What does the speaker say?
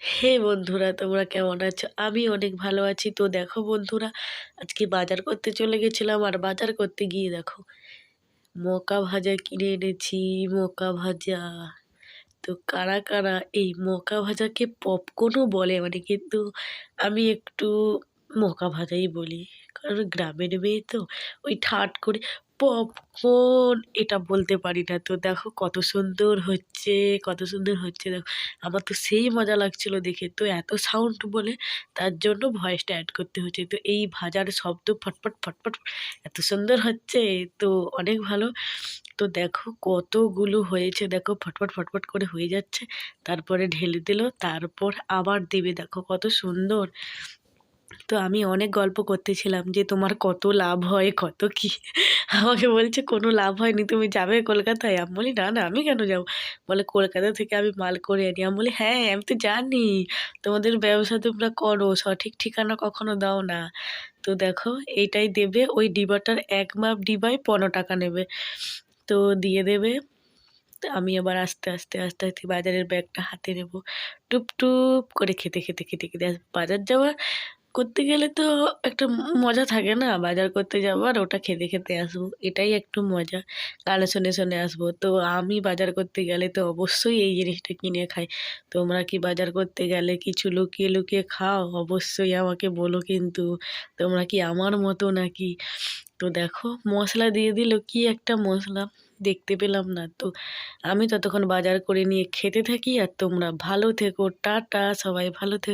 হে বন্ধুরা, তোমরা কেমন আছো? আমি অনেক ভালো আছি। তো দেখো বন্ধুরা, আজকে বাজার করতে চলে গেছিলাম, আর বাজার করতে গিয়ে দেখো মকা ভাজা কিনে এনেছি। মকা ভাজা, তো কারা কারা এই মকা ভাজাকে পপকর্নও বলে, মানে কিন্তু আমি একটু মকা ভাজাই বলি, কারণ গ্রামের মেয়ে তো ওই ঠাট করে পপকর্ন এটা বলতে পারি না। তো দেখো কত সুন্দর হচ্ছে, কত সুন্দর হচ্ছে দেখো। আমার তো সেই মজা লাগছিল দেখে, তো এত সাউন্ড বলে তার জন্য ভয়েসটা অ্যাড করতে হচ্ছে। তো এই ভাজার শব্দ ফটফট ফটফট এত সুন্দর হচ্ছে, তো অনেক ভালো। তো দেখো কতগুলো হয়েছে, দেখো ফটফট ফটফট করে হয়ে যাচ্ছে, তারপরে ঢেলে দিল, তারপর আবার দেবে, দেখো কত সুন্দর। তো আমি অনেক গল্প করতেছিলাম যে তোমার কত লাভ হয়, কত কি। আমাকে বলছে কোনো লাভ হয়নি, তুমি যাবে কলকাতায়? আমি বলি না না, আমি কেন যাবো। বলে কলকাতা থেকে আমি মাল করে আনি। আমি বলি হ্যাঁ, আমি তো জানি তোমাদের ব্যবসা তোমরা করো, সঠিক ঠিকানা কখনো দাও না। তো দেখো এইটাই দেবে, ওই ডিবাটার এক মাপ ডিবায় 15 টাকা নেবে, তো দিয়ে দেবে। তো আমি আবার আস্তে আস্তে আস্তে আস্তে বাজারের ব্যাগটা হাতে নেব, টুপ টুপ করে খেতে খেতে খেতে খেতে আসবো। বাজার যাওয়ার করতে গেলে তো একটা মজা থাকে না, বাজার করতে যাবো আর ওটা খেতে খেতে আসবো, এটাই একটু মজা। গানে শুনে শুনে আসবো। তো আমি বাজার করতে গেলে তো অবশ্যই এই জিনিসটা কিনে খাই। তোমরা কি বাজার করতে গেলে কিছু লুকিয়ে লুকিয়ে খাও? অবশ্যই আমাকে বলো কিন্তু। তোমরা কি আমার মতো নাকি? তো দেখো মশলা দিয়ে দিল, কি একটা মশলা দেখতে পেলাম না। তো আমি ততক্ষণ বাজার করে নিয়ে খেতে থাকি, আর তোমরা ভালো থেকো, টাটা, সবাই ভালো থেকো।